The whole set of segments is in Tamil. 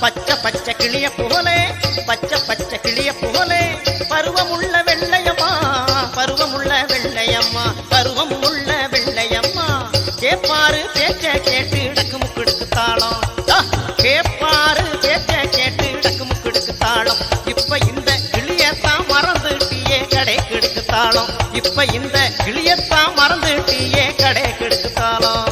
பச்சை பச்சை கிளிய போலே பச்சை பச்சை கிளிய போலே பருவமுள்ள வெள்ளையம்மா பருவமுள்ள வெள்ளையம்மா பருவமுள்ள வெள்ளையம்மா கேப்பாரு பேச்ச கேட்டு இடக்கு முக்குடுக்கு தாளம் கேப்பாரு பேச்ச கேட்டு இடக்கு முக்குடுக்கு தாளம் இப்ப இந்த கிளியத்தான் மறந்துட்டியே கடை கெடுக்கு தாளம் இப்ப இந்த கிளியத்தான் மறந்துட்டியே கடை கெடுக்கு தாளம்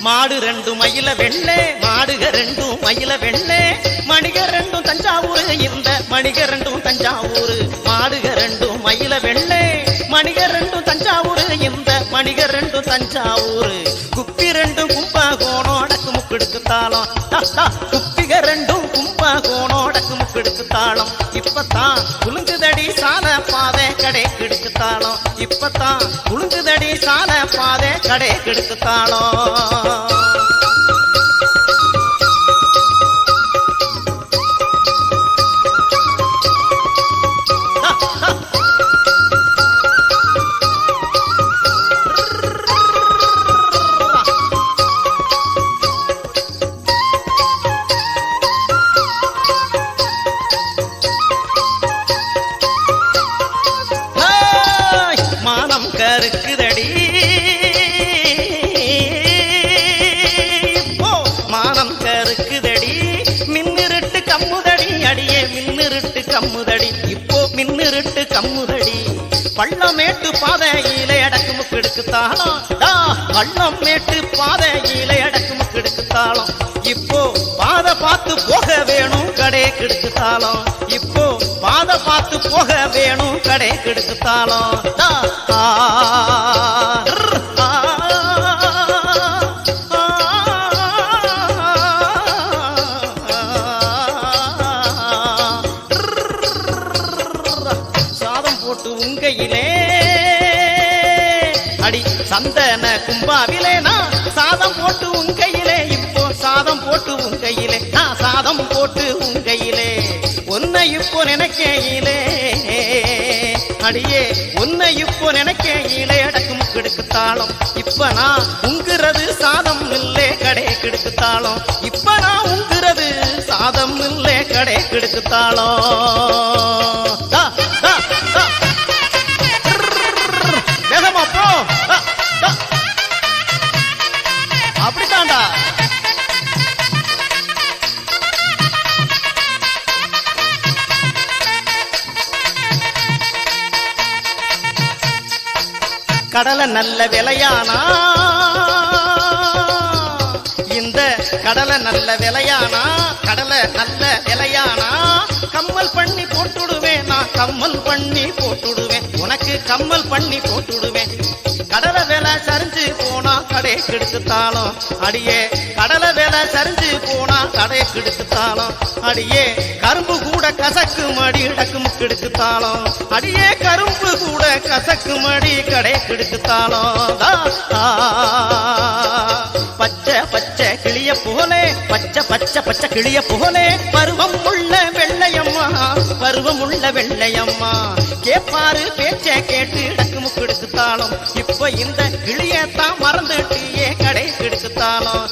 மாடு ரெண்டும் மயில வெள்ளை மாடுக ரெண்டும் மயில வெள்ளை மணிக ரெண்டும் தஞ்சாவூர் இந்த மணிக ரெண்டும் தஞ்சாவூர் மாடுக ரெண்டும் மயில வெள்ளை மணிக ரெண்டும் தஞ்சாவூர் இந்த மணிக ரெண்டும் தஞ்சாவூர் குப்பி ரெண்டும் கும்பகோணம் அடக்கு முக்கெடுக்கு தாளம் குப்பிக ரெண்டும் கும்பகோணம் அடக்கு முக்கெடுக்கு தாளம் இப்பத்தான் குலுங்குதடி சால பாதை கடை கெடுக்கு தாளம் இப்பத்தான் குலுங்குதடி சால பாதை கடை கெடுக்கு தாளம் கருக்குதடி மானம் கருக்குதடி மின்னிருட்டு கம்முதடி அடியே மின்னிருட்டு கம்முதடி இப்போ மின்னிருட்டு கம்முதடி பள்ளமேட்டு பாதையில அடக்கு முக்கெடுக்கு தாளம் பள்ளமேட்டு பாதையில அடக்கு முக்கெடுக்கு தாளம் இப்போ பாதை பார்த்து போக வேணும் கடை கெடுக்கு தாளம் இப்போ பாதை பார்த்து போக வேணும் கடை கெடுக்கு தாளம் சாதம் போட்டு உங்கையிலே அடி சந்தன கும்பாவிலே நான் சாதம் போட்டு உங்கையிலே இப்போ சாதம் போட்டு உங்கையிலே நான் சாதம் போட்டு உங்கையிலே உன்னை இப்போ நினைக்கையிலே அடியே உன்னை இப்போ நினைக்கையிலே அடக்கு முக்கெடுக்கு தாளம் இப்ப நான் உங்குறது சாதம் இல்லே கடை கெடுக்கு தாளம் இப்ப நான் உங்குறது சாதம் இல்லே கடை கெடுக்கு தாளம் வேகமா போ அப்படித்தாண்டா கடலை நல்ல விலையானா இந்த கடலை நல்ல விலையானா கடலை நல்ல விலையானா கம்மல் பண்ணி போட்டுடுவேன் நான் கம்மல் பண்ணி போட்டுடுவேன் உனக்கு கம்மல் பண்ணி போட்டுடுவேன் கடலை வேலை சரிஞ்சு போனா கடை கெடுத்து தாளம் அடியே கடலை வேலை சரிஞ்சு போனா கடை கெடுத்து தாளம் அடியே கரும்பு கூட கசக்கு மடி இடக்கு முக்கெடுக்கு தாளம் அடியே கரும்பு கூட கசக்கு மடி கடை கெடுத்து தாளம் பச்சை பச்சை கிளிய போலே பச்சை பச்சை பச்சை கிளிய போலே பருவம் உள்ள வெள்ளையம்மா பருவம் உள்ள வெள்ளையம்மா கேப்பாரு பேச்ச கேட்டு இடக்கு முக்கெடுக்கு தாளம் இப்ப இந்த கிளியத்தான் மறந்துட்டியே கடை கெடுக்கு தாளம்